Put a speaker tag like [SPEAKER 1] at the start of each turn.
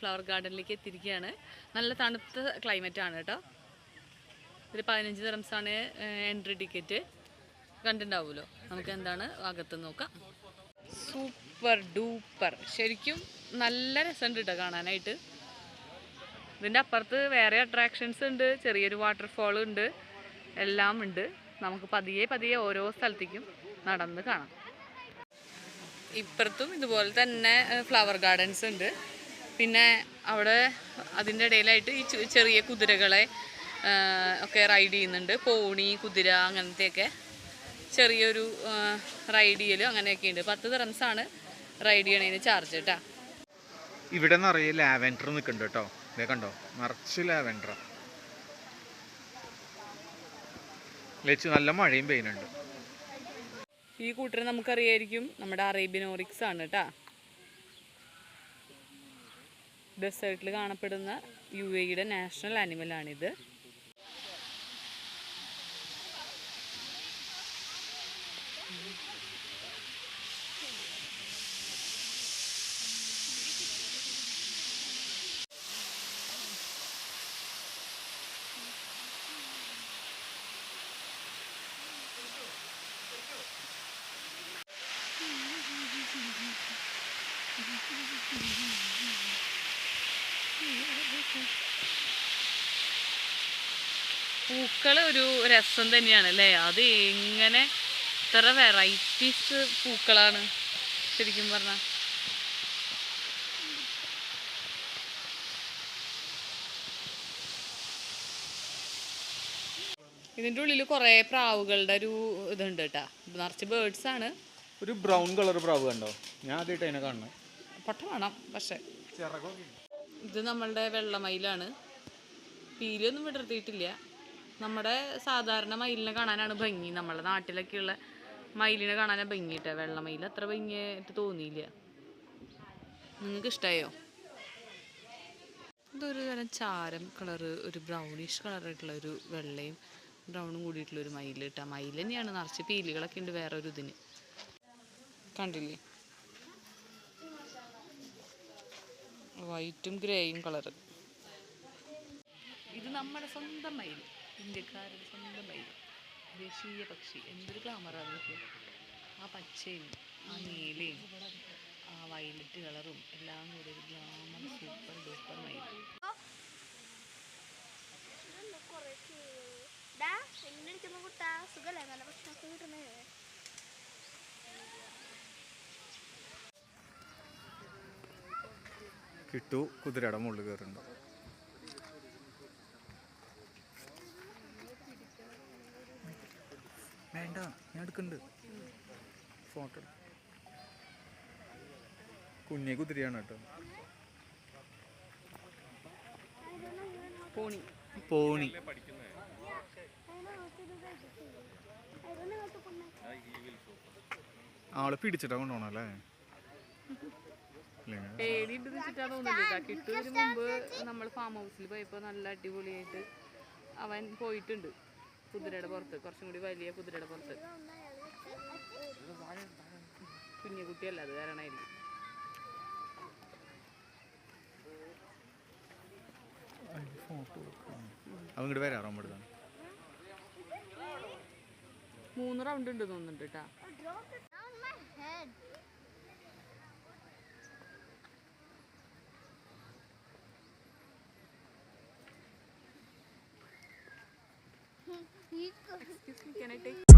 [SPEAKER 1] Flower ഗാർഡനിലേക്ക് എത്തിയിരിക്കുകയാണ്. നല്ല തണുത്ത ക്ലൈമറ്റ് ആണ് കേട്ടോ. ഒരു 15 ദിറംസാണ് എൻട്രി ടിക്കറ്റ്. കണ്ടിട്ടുണ്ടാവുമല്ലോ. നമുക്ക് എന്താണ് അകത്ത് നോക്കാം. സൂപ്പർ ഡൂപ്പർ, ശരിക്കും നല്ല രസമുണ്ട് കേട്ടോ കാണാനായിട്ട്. ഇതിൻ്റെ അപ്പുറത്ത് വേറെ അട്രാക്ഷൻസ് ഉണ്ട്, ചെറിയൊരു വാട്ടർഫോൾ ഉണ്ട്, എല്ലാം ഉണ്ട്. നമുക്ക് പതിയെ പതിയെ ഓരോ സ്ഥലത്തേക്കും നടന്ന് കാണാം. ഇപ്പുറത്തും ഇതുപോലെ തന്നെ ഫ്ലവർ ഗാർഡൻസ് ഉണ്ട്. പിന്നെ അവിടെ അതിൻ്റെ ഇടയിലായിട്ട് ഈ ചെറിയ കുതിരകളെ ഒക്കെ റൈഡ് ചെയ്യുന്നുണ്ട്. പോണി, കുതിര, അങ്ങനത്തെയൊക്കെ ചെറിയൊരു റൈഡ് ചെയ്യലും അങ്ങനെയൊക്കെ ഉണ്ട്. 10 ദിറംസാണ് റൈഡ് ചെയ്യണതിന് ചാർജ് കേട്ടോ.
[SPEAKER 2] ഇവിടെ നിറയെ ലാവൻഡർ നിൽക്കുന്നുണ്ട് കേട്ടോ. ഇതേ കണ്ടോ, നിറച്ച് ലാവൻഡർ. നല്ല മഴയും പെയ്യുന്നുണ്ട്.
[SPEAKER 1] ഈ കൂട്ടരെ നമുക്കറിയായിരിക്കും, നമ്മുടെ അറേബ്യൻ ഓറിക്സ് ആണ് കേട്ടോ. ഡെസേർട്ടിൽ കാണപ്പെടുന്ന UAE-യുടെ നാഷണൽ ആനിമലാണിത്. പൂക്കൾ ഒരു രസം തന്നെയാണ് അല്ലേ. അത് എങ്ങനെ ഇത്ര വെറൈറ്റീസ് പൂക്കളാണ് ശരിക്കും പറഞ്ഞാൽ. ഇതിൻ്റെ ഉള്ളിൽ കുറേ പ്രാവുകളുടെ ഒരു ഇതുണ്ട് കേട്ടോ. നിറച്ച് ബേർഡ്സ് ആണ്.
[SPEAKER 2] ഒരു ബ്രൗൺ കളർ പ്രാവ് കണ്ടോ, ഞാൻ ആദ്യമായിട്ട് അതിനെ കാണുന്നത്.
[SPEAKER 1] പൊട്ട വേണം പക്ഷെ. ഇത് നമ്മളുടെ വെള്ളമയിലാണ്. പീലിയൊന്നും വിടർത്തിയിട്ടില്ല. നമ്മുടെ സാധാരണ മയിലിനെ കാണാനാണ് ഭംഗി. നമ്മുടെ നാട്ടിലൊക്കെയുള്ള മയിലിനെ കാണാനാണ് ഭംഗി കേട്ടോ. വെള്ളമയിൽ അത്ര ഭംഗിയായിട്ട് തോന്നിയില്ല. നിങ്ങൾക്ക് ഇഷ്ടമായോ? ഇതൊരു തരം ചാരം കളറ്, ഒരു ബ്രൗണിഷ് കളറായിട്ടുള്ള ഒരു വെള്ളയും ബ്രൗണും കൂടിയിട്ടുള്ളൊരു മയിൽ കേട്ടോ. മയിൽ തന്നെയാണ്, നിറച്ച് പീലികളൊക്കെ ഉണ്ട് വേറെ ഒരു ഇതിന്. കണ്ടില്ലേ, വൈറ്റും ഗ്രേയും കളറ്. ഇത് നമ്മുടെ സ്വന്തം മയിൽ, ഇന്ത്യക്കാരുടെ സ്വന്തം മയിൽ, ദേശീയ പക്ഷി. എന്തൊരു ഗ്ലാമറാണ് നോക്കി. ആ പച്ചയും ആ നീലയും ആ വയലറ്റ് കളറും എല്ലാം കൂടി ഒരു ഗ്ലാമർ സൂപ്പർ ഡൂപ്പർ മയിൽ.
[SPEAKER 2] കിട്ടു കുതിരയുടെ മുകളിൽ കയറുന്നുണ്ട്. വേണ്ട, ഞാൻ എടുക്കുന്നുണ്ട് ഫോട്ടോ. കുഞ്ഞെ കുതിരയാണ് കേട്ടോ.
[SPEAKER 1] പോണി
[SPEAKER 2] പോണി ആള് പിടിച്ചിട്ടാ കൊണ്ടുപോകണം അല്ലേ.
[SPEAKER 1] പേടിയുണ്ടെന്ന് വെച്ചിട്ടാണ് തോന്നുന്നില്ല. കിട്ടുന്നതിന് മുമ്പ് നമ്മൾ ഫാം ഹൗസിൽ പോയപ്പോൾ നല്ല അടിപൊളിയായിട്ട് അവൻ പോയിട്ടുണ്ട് കുതിരയുടെ പുറത്ത്, കുറച്ചും കൂടി വലിയ കുതിരയുടെ പുറത്ത്. കുഞ്ഞു കുട്ടിയല്ല, അത് കാരണമായിരിക്കും.
[SPEAKER 2] അവങ്ങോട്ട് വരാറോ?
[SPEAKER 1] 3 റൗണ്ട് ഉണ്ട് തോന്നുന്നുണ്ട് കേട്ടാ. Excuse me, can I take